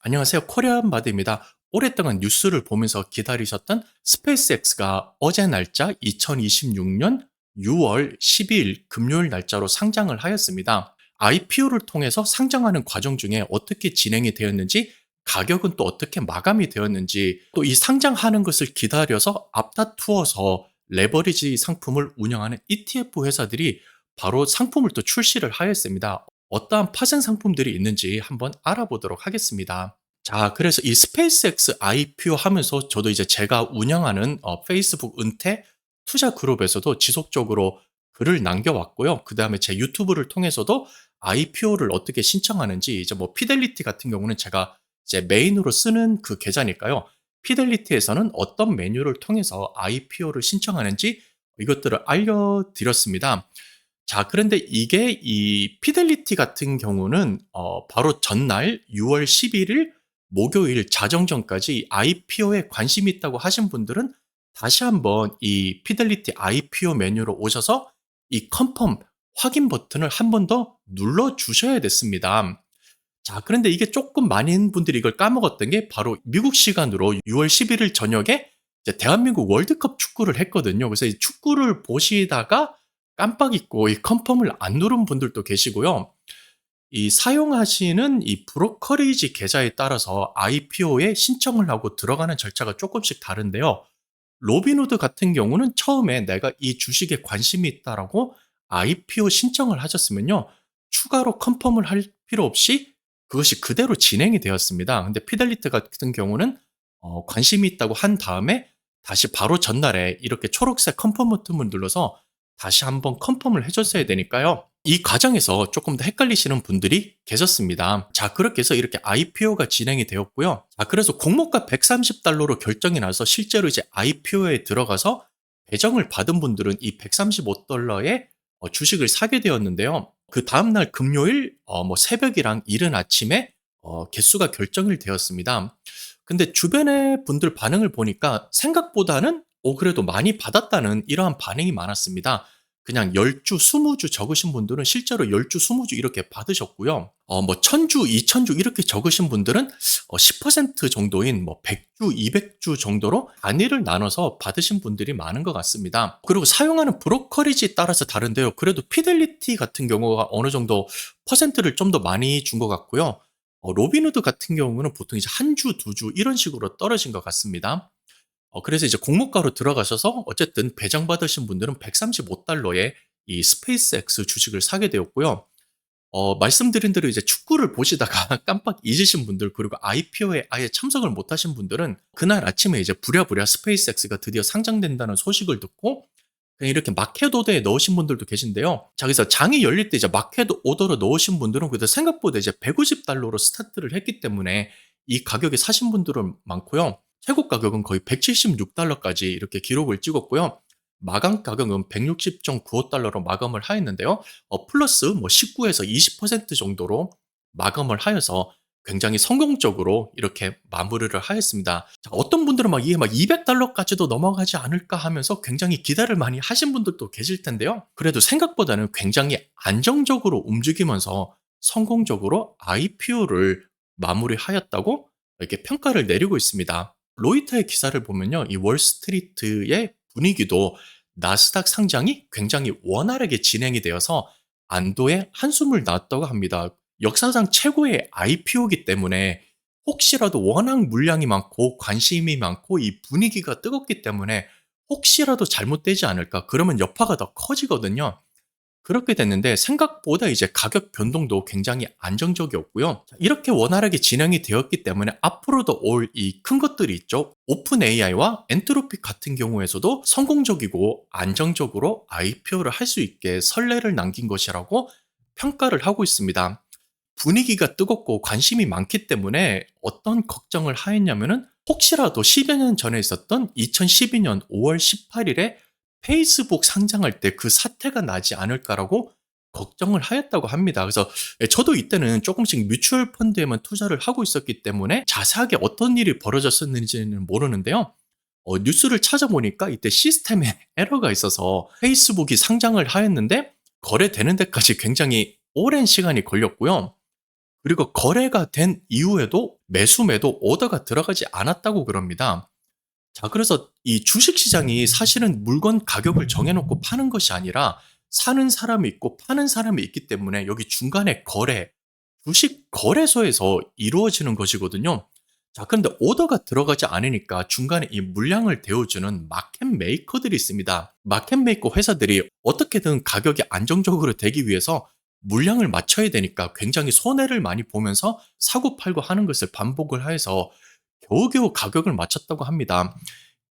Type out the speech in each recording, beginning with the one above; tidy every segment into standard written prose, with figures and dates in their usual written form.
안녕하세요. 코리안 마드입니다. 오랫동안 뉴스를 보면서 기다리셨던 스페이스X가 어제 날짜 2026년 6월 12일 금요일 날짜로 상장을 하였습니다. IPO를 통해서 상장하는 과정 중에 어떻게 진행이 되었는지, 가격은 또 어떻게 마감이 되었는지, 또 이 상장하는 것을 기다려서 앞다투어서 레버리지 상품을 운영하는 ETF 회사들이 바로 상품을 또 출시를 하였습니다. 어떠한 파생 상품들이 있는지 한번 알아보도록 하겠습니다. 자, 그래서 이 스페이스X IPO 하면서 저도 이제 제가 운영하는 페이스북 은퇴 투자 그룹에서도 지속적으로 글을 남겨왔고요. 그 다음에 제 유튜브를 통해서도 IPO를 어떻게 신청하는지, 이제 뭐 피델리티 같은 경우는 제가 이제 메인으로 쓰는 그 계좌니까요. 피델리티에서는 어떤 메뉴를 통해서 IPO를 신청하는지 이것들을 알려드렸습니다. 자, 그런데 이게 이 피델리티 같은 경우는 바로 전날 6월 11일 목요일 자정전까지 IPO에 관심이 있다고 하신 분들은 다시 한번 이 피델리티 IPO 메뉴로 오셔서 이 컨펌 확인 버튼을 한 번 더 눌러 주셔야 됐습니다. 자, 그런데 이게 조금 많은 분들이 이걸 까먹었던 게 바로 미국 시간으로 6월 11일 저녁에 이제 대한민국 월드컵 축구를 했거든요. 그래서 이 축구를 보시다가 깜빡 잊고 이 컨펌을 안 누른 분들도 계시고요. 이 사용하시는 이 브로커리지 계좌에 따라서 IPO에 신청을 하고 들어가는 절차가 조금씩 다른데요. 로빈후드 같은 경우는 처음에 내가 이 주식에 관심이 있다라고 IPO 신청을 하셨으면요. 추가로 컨펌을 할 필요 없이 그것이 그대로 진행이 되었습니다. 근데 피델리티 같은 경우는 관심이 있다고 한 다음에 다시 바로 전날에 이렇게 초록색 컨펌 버튼을 눌러서 다시 한번 컨펌을 해줬어야 되니까요. 이 과정에서 조금 더 헷갈리시는 분들이 계셨습니다. 자, 그렇게 해서 이렇게 IPO가 진행이 되었고요. 자, 그래서 공모가 130달러로 결정이 나서 실제로 이제 IPO에 들어가서 배정을 받은 분들은 이 135달러에 주식을 사게 되었는데요. 그 다음날 금요일 뭐 새벽이랑 이른 아침에 개수가 결정이 되었습니다. 근데 주변의 분들 반응을 보니까 생각보다는 그래도 많이 받았다는 이러한 반응이 많았습니다. 그냥 10주, 20주 적으신 분들은 실제로 10주, 20주 이렇게 받으셨고요. 뭐 1000주, 2000주 이렇게 적으신 분들은 10% 정도인 뭐 100주, 200주 정도로 단위를 나눠서 받으신 분들이 많은 것 같습니다. 그리고 사용하는 브로커리지에 따라서 다른데요. 그래도 피델리티 같은 경우가 어느 정도 퍼센트를 좀 더 많이 준 것 같고요. 로빈후드 같은 경우는 보통 이제 한 주, 두 주 이런 식으로 떨어진 것 같습니다. 그래서 이제 공모가로 들어가셔서 어쨌든 배정받으신 분들은 135달러에 이 스페이스X 주식을 사게 되었고요. 말씀드린 대로 이제 축구를 보시다가 깜빡 잊으신 분들, 그리고 IPO에 아예 참석을 못 하신 분들은 그날 아침에 이제 부랴부랴 스페이스X가 드디어 상장된다는 소식을 듣고 그냥 이렇게 마켓 오더에 넣으신 분들도 계신데요. 자, 그래서 장이 열릴 때 이제 마켓 오더로 넣으신 분들은 그래도 생각보다 이제 150달러로 스타트를 했기 때문에 이 가격에 사신 분들은 많고요. 최고 가격은 거의 176달러까지 이렇게 기록을 찍었고요. 마감 가격은 160.95달러로 마감을 하였는데요. 플러스 뭐 19에서 20% 정도로 마감을 하여서 굉장히 성공적으로 이렇게 마무리를 하였습니다. 자, 어떤 분들은 막 이게 막 200달러까지도 넘어가지 않을까 하면서 굉장히 기대를 많이 하신 분들도 계실 텐데요. 그래도 생각보다는 굉장히 안정적으로 움직이면서 성공적으로 IPO를 마무리하였다고 이렇게 평가를 내리고 있습니다. 로이터의 기사를 보면요. 이 월스트리트의 분위기도 나스닥 상장이 굉장히 원활하게 진행이 되어서 안도의 한숨을 났다고 합니다. 역사상 최고의 IPO이기 때문에 혹시라도 워낙 물량이 많고 관심이 많고 이 분위기가 뜨겁기 때문에 혹시라도 잘못되지 않을까? 그러면 여파가 더 커지거든요. 그렇게 됐는데 생각보다 이제 가격 변동도 굉장히 안정적이었고요. 이렇게 원활하게 진행이 되었기 때문에 앞으로도 올 이 큰 것들이 있죠. 오픈 AI와 엔트로픽 같은 경우에서도 성공적이고 안정적으로 IPO를 할 수 있게 선례를 남긴 것이라고 평가를 하고 있습니다. 분위기가 뜨겁고 관심이 많기 때문에 어떤 걱정을 하였냐면은 혹시라도 10여 년 전에 있었던 2012년 5월 18일에 페이스북 상장할 때 그 사태가 나지 않을까라고 걱정을 하였다고 합니다. 그래서 저도 이때는 조금씩 뮤추얼 펀드에만 투자를 하고 있었기 때문에 자세하게 어떤 일이 벌어졌었는지는 모르는데요. 뉴스를 찾아보니까 이때 시스템에 에러가 있어서 페이스북이 상장을 하였는데 거래되는 데까지 굉장히 오랜 시간이 걸렸고요. 그리고 거래가 된 이후에도 매수 매도 오더가 들어가지 않았다고 그럽니다. 자, 그래서 이 주식 시장이 사실은 물건 가격을 정해 놓고 파는 것이 아니라 사는 사람이 있고 파는 사람이 있기 때문에 여기 중간에 주식 거래소에서 이루어지는 것이거든요. 자, 그런데 오더가 들어가지 않으니까 중간에 이 물량을 데워주는 마켓 메이커들이 있습니다. 마켓 메이커 회사들이 어떻게든 가격이 안정적으로 되기 위해서 물량을 맞춰야 되니까 굉장히 손해를 많이 보면서 사고 팔고 하는 것을 반복을 해서 겨우겨우 가격을 맞췄다고 합니다.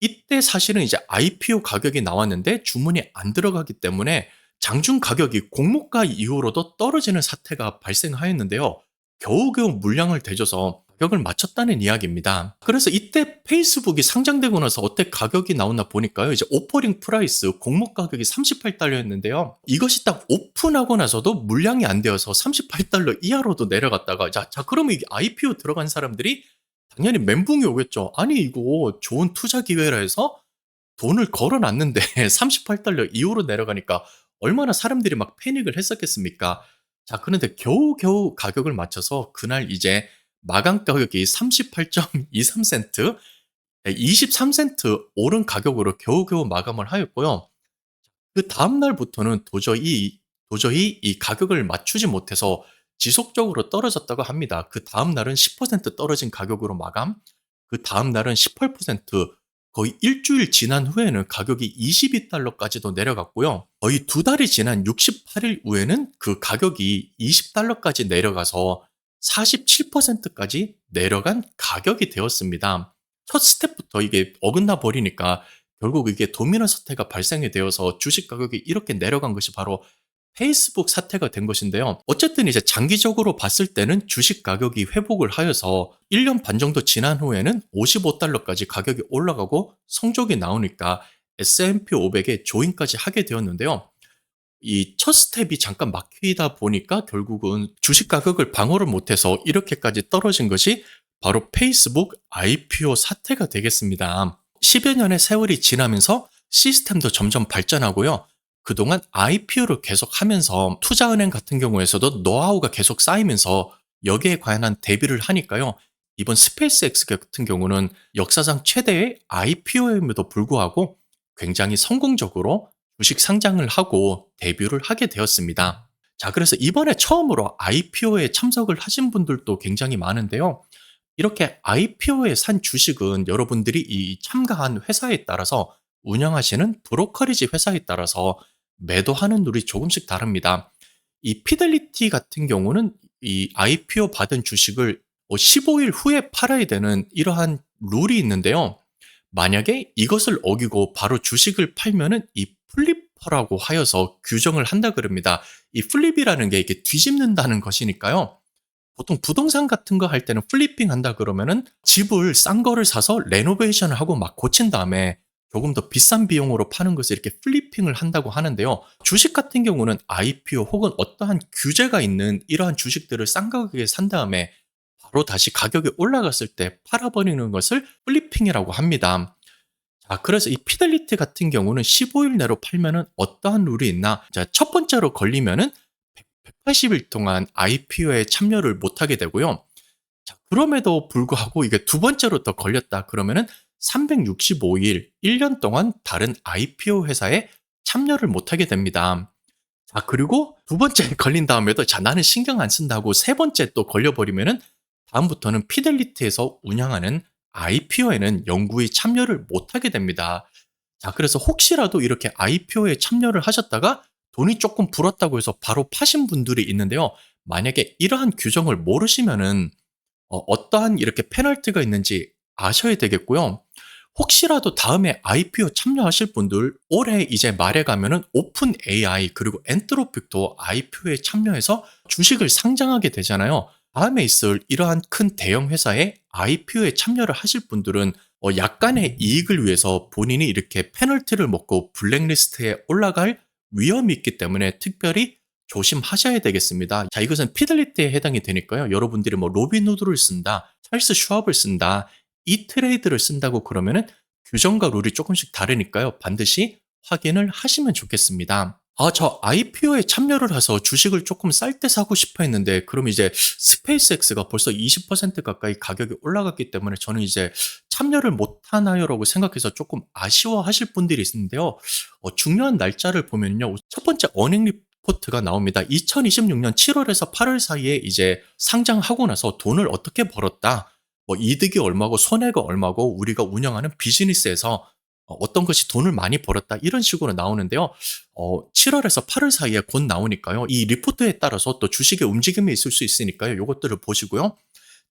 이때 사실은 이제 IPO 가격이 나왔는데 주문이 안 들어가기 때문에 장중 가격이 공모가 이후로도 떨어지는 사태가 발생하였는데요. 겨우겨우 물량을 대줘서 가격을 맞췄다는 이야기입니다. 그래서 이때 페이스북이 상장되고 나서 어떻게 가격이 나왔나 보니까요. 이제 오퍼링 프라이스 공모 가격이 $38였는데요. 이것이 딱 오픈하고 나서도 물량이 안 되어서 $38 이하로도 내려갔다가 자 그러면 이게 IPO 들어간 사람들이 당연히 멘붕이 오겠죠. 아니 이거 좋은 투자 기회라 해서 돈을 걸어 놨는데 $38 이후로 내려가니까 얼마나 사람들이 막 패닉을 했었겠습니까? 자, 그런데 겨우겨우 가격을 맞춰서 그날 이제 마감 가격이 38.23센트, 23센트 오른 가격으로 겨우겨우 마감을 하였고요. 그다음 날부터는 도저히 이 가격을 맞추지 못해서 지속적으로 떨어졌다고 합니다. 그다음 날은 10% 떨어진 가격으로 마감, 그다음 날은 18%, 거의 일주일 지난 후에는 가격이 $22까지도 내려갔고요. 거의 두 달이 지난 68일 후에는 그 가격이 $20까지 내려가서 47%까지 내려간 가격이 되었습니다. 첫 스텝부터 이게 어긋나 버리니까 결국 이게 도미노 사태가 발생이 되어서 주식 가격이 이렇게 내려간 것이 바로 페이스북 사태가 된 것인데요. 어쨌든 이제 장기적으로 봤을 때는 주식 가격이 회복을 하여서 1년 반 정도 지난 후에는 $55까지 가격이 올라가고 성적이 나오니까 S&P 500에 조인까지 하게 되었는데요. 이 첫 스텝이 잠깐 막히다 보니까 결국은 주식 가격을 방어를 못해서 이렇게까지 떨어진 것이 바로 페이스북 IPO 사태가 되겠습니다. 10여 년의 세월이 지나면서 시스템도 점점 발전하고요. 그동안 IPO를 계속 하면서 투자은행 같은 경우에서도 노하우가 계속 쌓이면서 여기에 관한 대비를 하니까요. 이번 스페이스X 같은 경우는 역사상 최대의 IPO임에도 불구하고 굉장히 성공적으로 주식 상장을 하고 데뷔를 하게 되었습니다. 자, 그래서 이번에 처음으로 IPO에 참석을 하신 분들도 굉장히 많은데요. 이렇게 IPO에 산 주식은 여러분들이 이 참가한 회사에 따라서 운영하시는 브로커리지 회사에 따라서 매도하는 룰이 조금씩 다릅니다. 이 피델리티 같은 경우는 이 IPO 받은 주식을 15일 후에 팔아야 되는 이러한 룰이 있는데요. 만약에 이것을 어기고 바로 주식을 팔면은 이 플리퍼라고 하여서 규정을 한다 그럽니다. 이 플립이라는 게 이렇게 뒤집는다는 것이니까요. 보통 부동산 같은 거 할 때는 플리핑 한다 그러면은 집을 싼 거를 사서 레노베이션을 하고 막 고친 다음에 조금 더 비싼 비용으로 파는 것을 이렇게 플리핑을 한다고 하는데요. 주식 같은 경우는 IPO 혹은 어떠한 규제가 있는 이러한 주식들을 싼 가격에 산 다음에 바로 다시 가격이 올라갔을 때 팔아버리는 것을 플리핑이라고 합니다. 자, 그래서 이 피델리티 같은 경우는 15일 내로 팔면은 어떠한 룰이 있나? 자, 첫 번째로 걸리면은 180일 동안 IPO에 참여를 못하게 되고요. 자, 그럼에도 불구하고 이게 두 번째로 더 걸렸다 그러면은 365일, 1년 동안 다른 IPO 회사에 참여를 못하게 됩니다. 자, 그리고 두 번째 걸린 다음에도 자, 나는 신경 안 쓴다고 세 번째 또 걸려버리면은 다음부터는 피델리티에서 운영하는 IPO에는 영구히 참여를 못하게 됩니다. 자, 그래서 혹시라도 이렇게 IPO에 참여를 하셨다가 돈이 조금 불었다고 해서 바로 파신 분들이 있는데요. 만약에 이러한 규정을 모르시면은 어떠한 이렇게 페널티가 있는지 아셔야 되겠고요. 혹시라도 다음에 IPO 참여하실 분들 올해 이제 말에 가면은 오픈 AI 그리고 엔트로픽도 IPO에 참여해서 주식을 상장하게 되잖아요. 다음에 있을 이러한 큰 대형 회사에 IPO에 참여를 하실 분들은 약간의 이익을 위해서 본인이 이렇게 페널티를 먹고 블랙리스트에 올라갈 위험이 있기 때문에 특별히 조심하셔야 되겠습니다. 자, 이것은 피델리티에 해당이 되니까요. 여러분들이 뭐 로빈후드를 쓴다, 찰스 슈왑을 쓴다, 이트레이드를 쓴다고 그러면은 규정과 룰이 조금씩 다르니까요. 반드시 확인을 하시면 좋겠습니다. 저 IPO에 참여를 해서 주식을 조금 쌀 때 사고 싶어 했는데 그럼 이제 스페이스X가 벌써 20% 가까이 가격이 올라갔기 때문에 저는 이제 '참여를 못 하나요?'라고 생각해서 조금 아쉬워하실 분들이 있는데요. 중요한 날짜를 보면요. 첫 번째 어닝 리포트가 나옵니다. 2026년 7 월에서 8월 사이에 이제 상장하고 나서 돈을 어떻게 벌었다. 뭐 이득이 얼마고 손해가 얼마고 우리가 운영하는 비즈니스에서 어떤 것이 돈을 많이 벌었다 이런 식으로 나오는데요. 7 월에서 8월 사이에 곧 나오니까요. 이 리포트에 따라서 또 주식의 움직임이 있을 수 있으니까요. 요것들을 보시고요.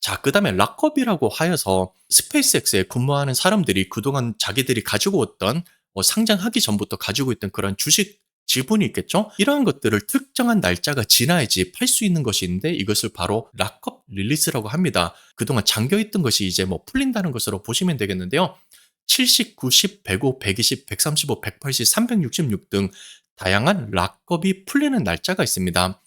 자, 그다음에 락업이라고 하여서 스페이스X에 근무하는 사람들이 그동안 자기들이 가지고 있던 상장하기 전부터 가지고 있던 그런 주식 지분이 있겠죠? 이러한 것들을 특정한 날짜가 지나야지 팔 수 있는 것이 있는데 이것을 바로 락업 릴리스라고 합니다. 그동안 잠겨 있던 것이 이제 뭐 풀린다는 것으로 보시면 되겠는데요. 70, 90, 105, 120, 135, 180, 366등 다양한 락업이 풀리는 날짜가 있습니다.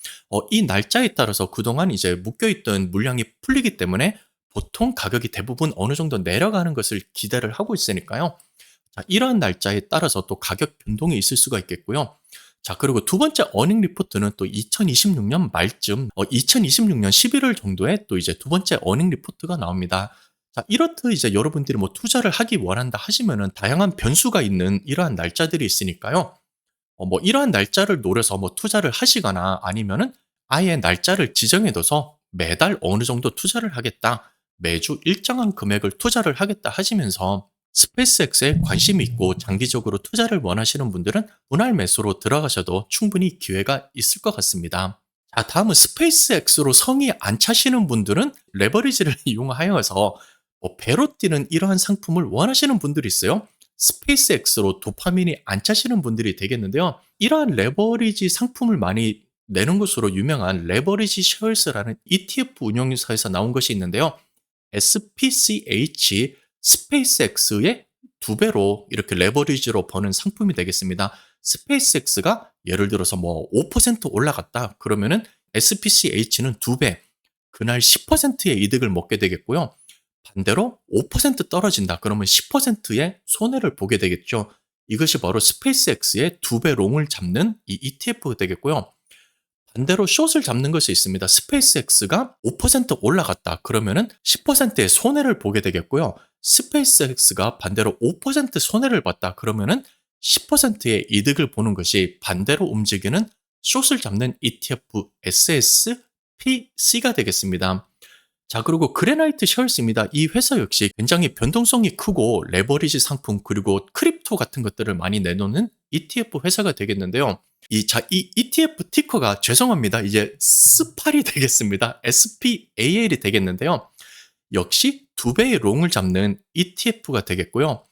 이 날짜에 따라서 그동안 이제 묶여있던 물량이 풀리기 때문에 보통 가격이 대부분 어느 정도 내려가는 것을 기대를 하고 있으니까요. 자, 이러한 날짜에 따라서 또 가격 변동이 있을 수가 있겠고요. 자, 그리고 두 번째 어닝 리포트는 또 2026년 말쯤, 2026년 11월 정도에 또 이제 두 번째 어닝 리포트가 나옵니다. 자, 이렇듯 이제 여러분들이 뭐 투자를 하기 원한다 하시면은 다양한 변수가 있는 이러한 날짜들이 있으니까요. 뭐 이러한 날짜를 노려서 뭐 투자를 하시거나 아니면은 아예 날짜를 지정해 둬서 매달 어느 정도 투자를 하겠다. 매주 일정한 금액을 투자를 하겠다 하시면서 스페이스X에 관심이 있고 장기적으로 투자를 원하시는 분들은 분할 매수로 들어가셔도 충분히 기회가 있을 것 같습니다. 자, 다음은 스페이스X로 성이 안 차시는 분들은 레버리지를 이용하여서 배로 뛰는 이러한 상품을 원하시는 분들이 있어요. 스페이스X로 도파민이 안 차시는 분들이 되겠는데요. 이러한 레버리지 상품을 많이 내는 것으로 유명한 레버리지 쉐어스라는 ETF 운용사에서 나온 것이 있는데요. SPCH 스페이스X의 두 배로 이렇게 레버리지로 버는 상품이 되겠습니다. 스페이스X가 예를 들어서 뭐 5% 올라갔다 그러면은 SPCH는 두 배, 그날 10%의 이득을 먹게 되겠고요. 반대로 5% 떨어진다 그러면 10%의 손해를 보게 되겠죠. 이것이 바로 스페이스X의 두 배 롱을 잡는 이 ETF가 되겠고요. 반대로 숏을 잡는 것이 있습니다. 스페이스X가 5% 올라갔다 그러면은 10%의 손해를 보게 되겠고요. 스페이스X가 반대로 5% 손해를 봤다 그러면은 10%의 이득을 보는 것이 반대로 움직이는 숏을 잡는 ETF SSPC가 되겠습니다. 자, 그리고 그래나이트 셰어스입니다. 이 회사 역시 굉장히 변동성이 크고 레버리지 상품 그리고 크립토 같은 것들을 많이 내놓는 ETF 회사가 되겠는데요. 이 ETF 티커가 죄송합니다. 이제 스팔이 되겠습니다. SPAL이 되겠는데요. 역시 두 배의 롱을 잡는 ETF가 되겠고요.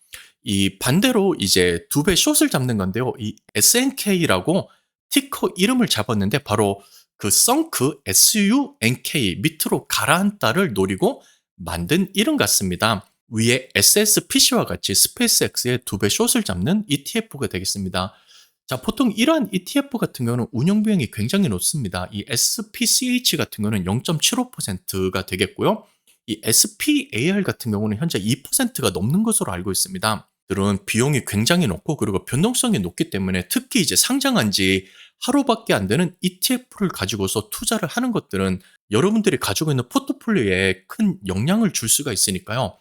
이 반대로 이제 두 배 숏을 잡는 건데요. 이 SNK라고 티커 이름을 잡았는데 바로 그 썬크 SUNK 밑으로 가라앉다를 노리고 만든 이름 같습니다. 위에 SSPC와 같이 스페이스X의 두 배 숏을 잡는 ETF가 되겠습니다. 자, 보통 이러한 ETF 같은 경우는 운영 비용이 굉장히 높습니다. 이 SPCH 같은 경우는 0.75%가 되겠고요. 이 SPAR 같은 경우는 현재 2%가 넘는 것으로 알고 있습니다. 들은 비용이 굉장히 높고 그리고 변동성이 높기 때문에 특히 이제 상장한 지 하루밖에 안 되는 ETF를 가지고서 투자를 하는 것들은 여러분들이 가지고 있는 포트폴리오에 큰 영향을 줄 수가 있으니까요.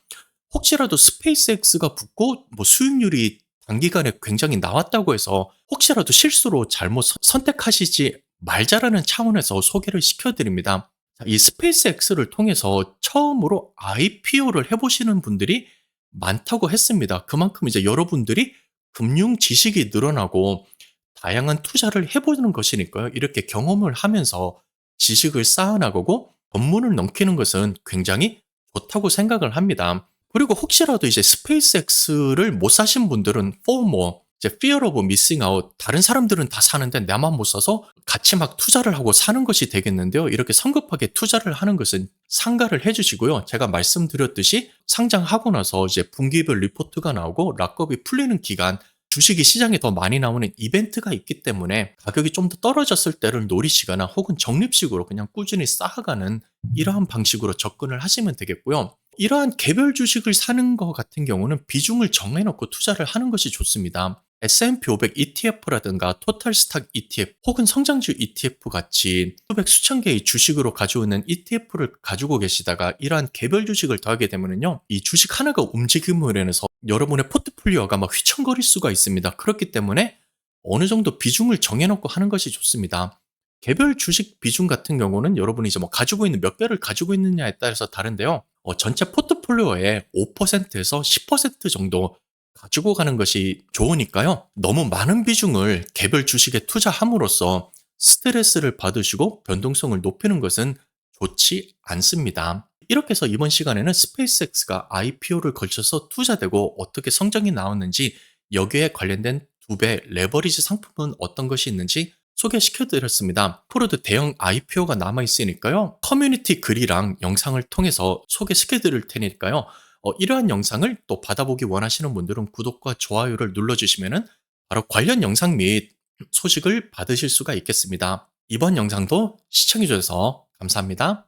혹시라도 스페이스X가 붙고 뭐 수익률이 단기간에 굉장히 나왔다고 해서 혹시라도 실수로 잘못 선택하시지 말자라는 차원에서 소개를 시켜드립니다. 이 스페이스X를 통해서 처음으로 IPO를 해보시는 분들이 많다고 했습니다. 그만큼 이제 여러분들이 금융 지식이 늘어나고 다양한 투자를 해보는 것이니까요. 이렇게 경험을 하면서 지식을 쌓아나가고 법문을 넘기는 것은 굉장히 좋다고 생각을 합니다. 그리고 혹시라도 이제 스페이스X를 못 사신 분들은 FOMO, 이제 Fear of Missing Out, 다른 사람들은 다 사는데 나만 못 사서 같이 막 투자를 하고 사는 것이 되겠는데요. 이렇게 성급하게 투자를 하는 것은 상가를 해주시고요. 제가 말씀드렸듯이 상장하고 나서 이제 분기별 리포트가 나오고 락업이 풀리는 기간, 주식이 시장에 더 많이 나오는 이벤트가 있기 때문에 가격이 좀 더 떨어졌을 때를 노리시거나 혹은 적립식으로 그냥 꾸준히 쌓아가는 이러한 방식으로 접근을 하시면 되겠고요. 이러한 개별 주식을 사는 것 같은 경우는 비중을 정해놓고 투자를 하는 것이 좋습니다. S&P 500 ETF라든가 토탈 스탁 ETF 혹은 성장주 ETF 같이 수백 수천 개의 주식으로 가지고 있는 ETF를 가지고 계시다가 이러한 개별 주식을 더하게 되면은요, 이 주식 하나가 움직임으로 인해서 여러분의 포트폴리오가 막 휘청거릴 수가 있습니다. 그렇기 때문에 어느 정도 비중을 정해놓고 하는 것이 좋습니다. 개별 주식 비중 같은 경우는 여러분이 이제 뭐 가지고 있는 몇 개를 가지고 있느냐에 따라서 다른데요. 전체 포트폴리오의 5%에서 10% 정도 가지고 가는 것이 좋으니까요. 너무 많은 비중을 개별 주식에 투자함으로써 스트레스를 받으시고 변동성을 높이는 것은 좋지 않습니다. 이렇게 해서 이번 시간에는 스페이스X가 IPO를 걸쳐서 투자되고 어떻게 성적이 나왔는지, 여기에 관련된 두 배 레버리지 상품은 어떤 것이 있는지 소개시켜 드렸습니다. 앞으로도 대형 IPO가 남아 있으니까요. 커뮤니티 글이랑 영상을 통해서 소개시켜 드릴 테니까요. 이러한 영상을 또 받아보기 원하시는 분들은 구독과 좋아요를 눌러주시면은 바로 관련 영상 및 소식을 받으실 수가 있겠습니다. 이번 영상도 시청해 주셔서 감사합니다.